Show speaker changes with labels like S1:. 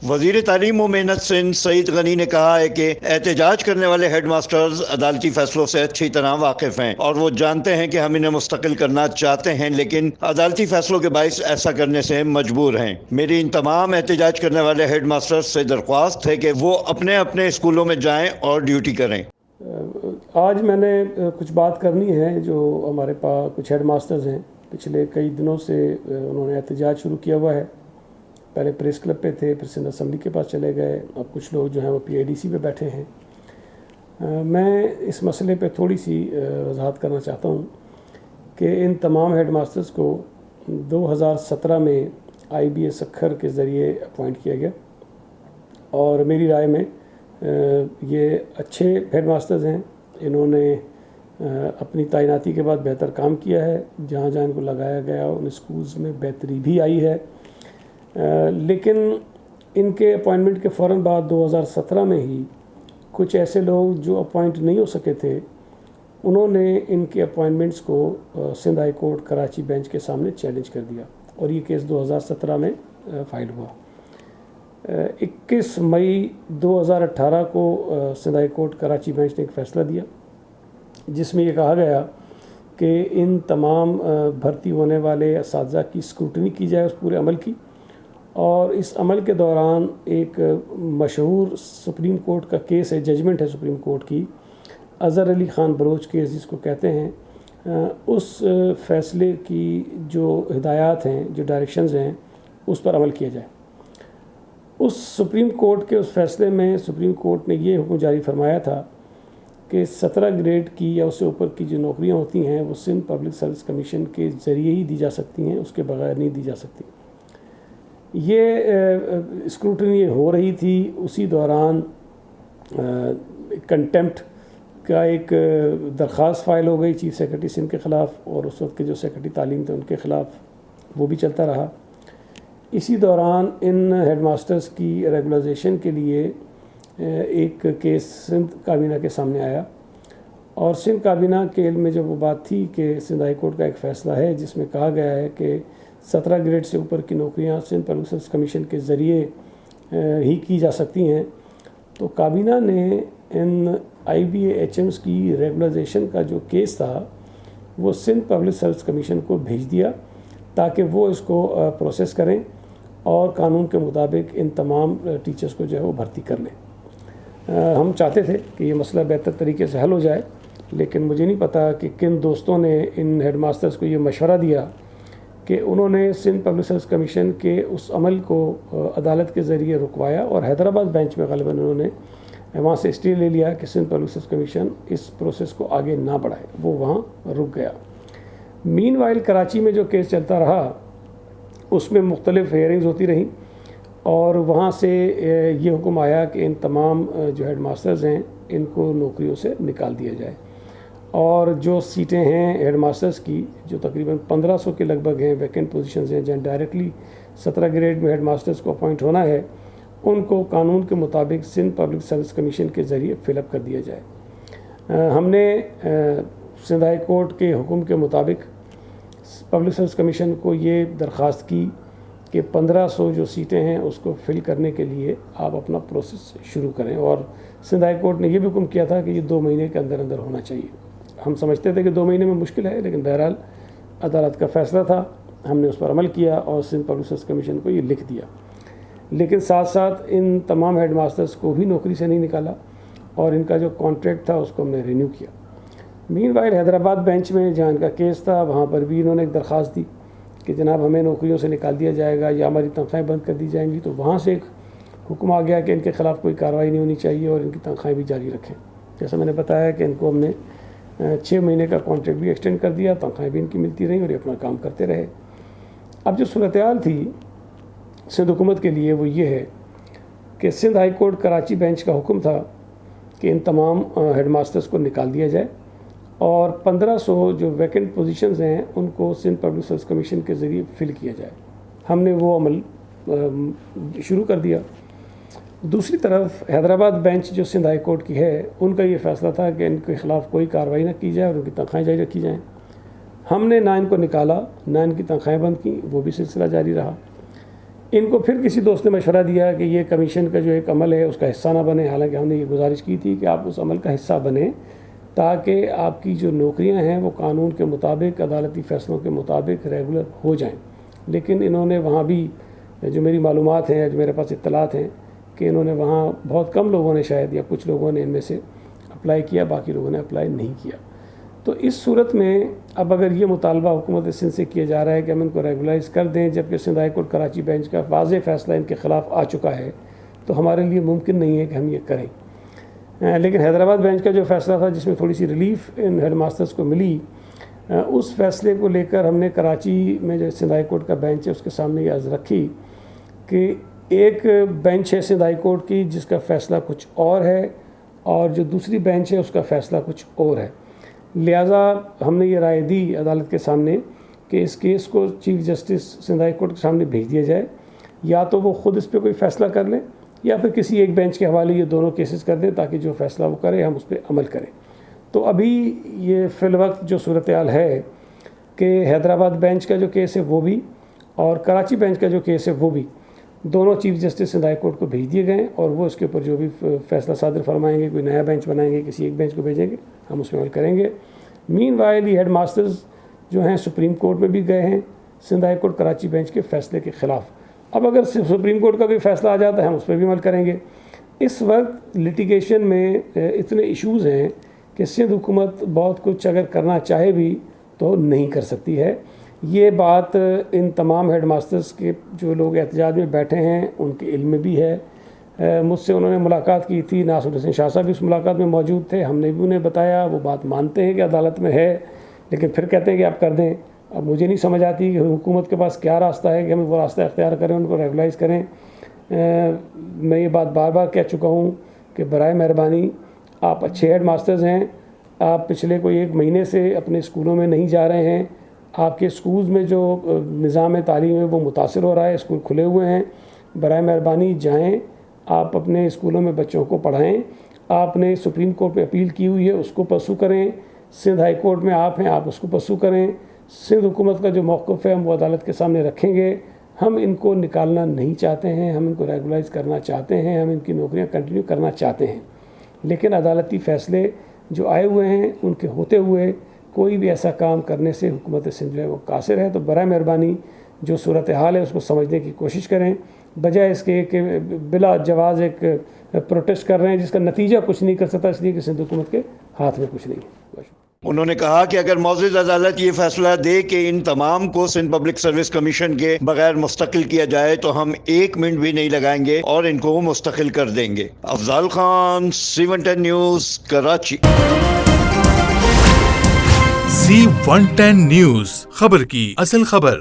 S1: वज़ीर तालीम व मेहनत सिंध सईद गनी ने कहा है कि एहतजाज करने वाले हेड मास्टर्स अदालती फैसलों से अच्छी तरह वाकिफ हैं और वो जानते हैं कि हम इन्हें मुस्तकिल करना चाहते हैं, लेकिन अदालती फैसलों के बाइस ऐसा करने से मजबूर हैं। मेरी इन तमाम एहतजाज करने वाले हेड मास्टर्स से दरख्वास्त है कि वो अपने अपने स्कूलों में जाएं और ड्यूटी करें।
S2: आज मैंने कुछ बात करनी है। जो हमारे पास कुछ हेड मास्टर्स हैं, पिछले कई दिनों से उन्होंने एहतजाज शुरू किया हुआ है। पहले प्रेस क्लब पे थे, फिर सिंध असम्बली के पास चले गए, अब कुछ लोग जो हैं वो PIDC पे बैठे हैं। मैं इस मसले पे थोड़ी सी वजाहत करना चाहता हूँ कि इन तमाम हेड मास्टर्स को 2017 में IBA सक्खर के ज़रिए अपॉइंट किया गया और मेरी राय में ये अच्छे हेड मास्टर्स हैं। इन्होंने अपनी तैनाती के बाद बेहतर काम किया है। जहाँ जहाँ इनको लगाया गया उन स्कूल्स में बेहतरी भी आई है। लेकिन इनके अपॉइंटमेंट के फ़ौरन बाद 2017 में ही कुछ ऐसे लोग जो अपॉइंट नहीं हो सके थे, उन्होंने इनके अपॉइंटमेंट्स को Sindh high court Karachi bench के सामने चैलेंज कर दिया और ये केस 2017 में फाइल हुआ। 21 मई 2018 को Sindh high court Karachi bench ने एक फ़ैसला दिया जिसमें ये कहा गया कि इन तमाम भर्ती होने वाले असातिज़ा की स्क्रूटनी की जाए उस पूरे अमल की, और इस अमल के दौरान एक मशहूर सुप्रीम कोर्ट का केस है, जजमेंट है सुप्रीम कोर्ट की, अज़हर अली ख़ान बलोच केस जिसको कहते हैं, उस फ़ैसले की जो हिदायत हैं, जो डायरेक्शंस हैं, उस पर अमल किया जाए। उस सुप्रीम कोर्ट के उस फ़ैसले में सुप्रीम कोर्ट ने ये हुक्म जारी फरमाया था कि 17 ग्रेड की या उससे ऊपर की जो नौकरियां होती हैं वो सिंध पब्लिक सर्विस कमीशन के ज़रिए ही दी जा सकती हैं, उसके बगैर नहीं दी जा सकती। ये स्क्रूटनी हो रही थी। उसी दौरान कंटेम्प्ट का एक दरख्वास्त फ़ाइल हो गई चीफ़ सेक्रेटरी सिंध के ख़िलाफ़ और उस वक्त के जो सेक्रेटरी तालीम थे उनके ख़िलाफ़, वो भी चलता रहा। इसी दौरान इन हेड मास्टर्स की रेगुलराइजेशन के लिए एक केस सिंध काबीना के सामने आया और सिंध काबीना के में जब वो बात थी कि सिंध हाई कोर्ट का एक फ़ैसला है जिसमें कहा गया है कि 17 ग्रेड से ऊपर की नौकरियां सिंध पब्लिक सर्विस कमीशन के ज़रिए ही की जा सकती हैं, तो काबीना ने इन IBA HMs की रेगुलराइजेशन का जो केस था वो सिंध पब्लिक सर्विस कमीशन को भेज दिया ताकि वो इसको प्रोसेस करें और कानून के मुताबिक इन तमाम टीचर्स को जो है वो भर्ती कर लें। हम चाहते थे कि ये मसला बेहतर तरीके से हल हो जाए, लेकिन मुझे नहीं पता कि किन दोस्तों ने इन हेड मास्टर्स को ये मशवरा दिया कि उन्होंने सिंध पब्लिक सर्विस कमीशन के उस अमल को अदालत के ज़रिए रुकवाया और हैदराबाद बेंच में ग़ालिबन उन्होंने वहाँ से स्टे ले लिया कि सिंध पब्लिक सर्विस कमीशन इस प्रोसेस को आगे ना बढ़ाए, वो वहाँ रुक गया। मीनवाइल कराची में जो केस चलता रहा उसमें मुख्तलिफ हेयरिंग्स होती रहीं और वहाँ से ये हुक्म आया कि इन तमाम जो हेड मास्टर्स हैं इनको नौकरियों से निकाल दिया जाए और जो सीटें हैं हेड मास्टर्स की जो तकरीबन 1500 के लगभग हैं, वैकेंट पोजीशंस हैं जहाँ डायरेक्टली 17 ग्रेड में हेड मास्टर्स को अपॉइंट होना है, उनको कानून के मुताबिक सिंध पब्लिक सर्विस कमीशन के ज़रिए फिलअप कर दिया जाए। हमने सिंध हाई कोर्ट के हुक्म के मुताबिक पब्लिक सर्विस कमीशन को ये दरख्वास्त की कि 1500 जो सीटें हैं उसको फिल करने के लिए आप अपना प्रोसेस शुरू करें, और सिंध हाई कोर्ट ने यह भी हुक्म किया था कि ये 2 महीने के अंदर अंदर होना चाहिए। हम समझते थे कि 2 महीने में मुश्किल है, लेकिन बहरहाल अदालत का फ़ैसला था, हमने उस पर अमल किया और सिंध पब्लिक सर्विस कमीशन को ये लिख दिया। लेकिन साथ साथ इन तमाम हेड मास्टर्स को भी नौकरी से नहीं निकाला और इनका जो कॉन्ट्रैक्ट था उसको हमने रिन्यू किया। मीनवाइल हैदराबाद बेंच में जहाँ इनका केस था वहाँ पर भी इन्होंने एक दरख्वास्त दी कि जनाब हमें नौकरियों से निकाल दिया जाएगा या हमारी तनख्वाहें बंद कर दी जाएंगी, तो वहाँ से एक हुक्म आ गया कि इनके ख़िलाफ़ कोई कार्रवाई नहीं होनी चाहिए और इनकी तनख्वाहें भी जारी रखें। जैसा मैंने बताया कि इनको हमने 6 महीने का कॉन्ट्रैक्ट भी एक्सटेंड कर दिया, तनख्वाहें भी इनकी मिलती रहीं और ये अपना काम करते रहे। अब जो सूरत हाल थी सिंध हुकूमत के लिए वो ये है कि Sindh high court Karachi bench का हुक्म था कि इन तमाम हेड मास्टर्स को निकाल दिया जाए और 1500 जो वैकेंट पोजीशंस हैं उनको सिंध पब्लिक सर्विस कमीशन के ज़रिए फिल किया जाए। हमने वो अमल शुरू कर दिया। दूसरी तरफ हैदराबाद बेंच जो सिंध हाई कोर्ट की है उनका ये फ़ैसला था कि इनके ख़िलाफ़ कोई कार्रवाई ना की जाए और उनकी तनख्वाहें जारी रखी जाएँ। हमने ना इनको निकाला ना इनकी तनख्वाहें बंद की, वो भी सिलसिला जारी रहा। इनको फिर किसी दोस्त ने मशवरा दिया कि ये कमीशन का जो एक अमल है उसका हिस्सा ना बने। हालांकि हमने ये गुजारिश की थी कि आप उस अमल का हिस्सा बने ताकि आपकी जो नौकरियां हैं वो कानून के मुताबिक, अदालती फ़ैसलों के मुताबिक रेगुलर हो जाएं। लेकिन इन्होंने वहाँ भी, जो मेरी मालूमात हैं, जो मेरे पास इत्तलात हैं, कि इन्होंने वहाँ बहुत कम लोगों ने शायद, या कुछ लोगों ने इनमें से अप्लाई किया, बाकी लोगों ने अप्लाई नहीं किया। तो इस सूरत में अब अगर ये मुतालबा हुकूमत सिंध से किया जा रहा है कि हम इनको रेगुलाइज़ कर दें, जबकि Sindh high court Karachi bench का वाज़ेह फ़ैसला इनके ख़िलाफ़ आ चुका है, तो हमारे लिए मुमकिन नहीं है कि हम ये करें। लेकिन हैदराबाद बेंच का जो फ़ैसला था, जिसमें थोड़ी सी रिलीफ इन हेड मास्टर्स को मिली, उस फ़ैसले को लेकर हमने कराची में जो सिंध हाई कोर्ट का बेंच है उसके सामने ये अर्ज़ रखी कि एक बेंच है सिंध हाई कोर्ट की जिसका फ़ैसला कुछ और है, और जो दूसरी बेंच है उसका फ़ैसला कुछ और है। लिहाजा हमने ये राय दी अदालत के सामने कि इस केस को chief justice Sindh high court के सामने भेज दिया जाए, या तो वो ख़ुद इस पर कोई फ़ैसला कर लें या फिर किसी एक बेंच के हवाले ये दोनों केसेस कर दें, ताकि जो फ़ैसला वो करे हम उस पर अमल करें। तो अभी ये फ़िलवक्त जो सूरत हाल है कि हैदराबाद बेंच का जो केस है वो भी, और कराची बेंच का जो केस है वो भी, दोनों chief justice Sindh high court को भेज दिए गए, और वो इसके ऊपर जो भी फ़ैसला सादर फरमाएंगे, कोई नया बेंच बनाएंगे, किसी एक बेंच को भेजेंगे, हम उसमें अमल करेंगे। मीनवाइल ये हेड मास्टर्स जो हैं सुप्रीम कोर्ट में भी गए हैं Sindh high court Karachi bench के फ़ैसले के ख़िलाफ़। अब अगर सुप्रीम कोर्ट का कोई फ़ैसला आ जाता है हम उस पर भी अमल करेंगे। इस वक्त लिटिगेशन में इतने इश्यूज़ हैं कि सिंध हुकूमत बहुत कुछ अगर करना चाहे भी तो नहीं कर सकती है। ये बात इन तमाम हेड मास्टर्स के जो लोग एहतजाज में बैठे हैं उनके इल्म में भी है। मुझसे उन्होंने मुलाकात की थी, नासिर हुसैन शाह साहब भी उस मुलाकात में मौजूद थे, हमने भी उन्हें बताया। वो बात मानते हैं कि अदालत में है, लेकिन फिर कहते हैं कि आप कर दें। अब मुझे नहीं समझ आती कि हुकूमत के पास क्या रास्ता है कि हम वो रास्ता अख्तियार करें, उनको रेगुलाइज़ करें। मैं ये बात बार बार कह चुका हूँ कि बराए मेहरबानी, आप अच्छे हेड मास्टर्स हैं, आप पिछले कोई 1 महीने से अपने स्कूलों में नहीं जा रहे हैं, आपके स्कूल्स में जो निज़ाम तालीम है वो मुतासिर हो रहा है, स्कूल खुले हुए हैं, बराए मेहरबानी जाएँ, आप अपने स्कूलों में बच्चों को पढ़ाएँ। आपने सुप्रीम कोर्ट में अपील की हुई है उसको परसू करें, सिंध हाई कोर्ट में आप हैं, आप उसको परसू करें। सिंध हुकूमत का जो मौक़िफ़ है हम वो अदालत के सामने रखेंगे। हम इनको निकालना नहीं चाहते हैं, हम इनको रेगुलाइज़ करना चाहते हैं, हम इनकी नौकरियां कंटिन्यू करना चाहते हैं, लेकिन अदालती फ़ैसले जो आए हुए हैं उनके होते हुए कोई भी ऐसा काम करने से हुकूमत सिंध जो है वो कासिर है। तो बराए मेहरबानी जो सूरत हाल है उसको समझने की कोशिश करें, बजाय इसके कि बिला जवाज़ एक प्रोटेस्ट कर रहे हैं जिसका नतीजा कुछ नहीं कर सकता, इसलिए कि सिंध हुकूमत के हाथ में कुछ नहीं है।
S1: उन्होंने कहा कि अगर मौजूद अदालत ये फैसला दे कि इन तमाम को सिंध पब्लिक सर्विस कमीशन के बगैर मुस्तकिल किया जाए तो हम 1 मिनट भी नहीं लगाएंगे और इनको मुस्तकिल कर देंगे। Afzal Khan, C110 news, Karachi.
S3: C110 news, खबर की असल खबर।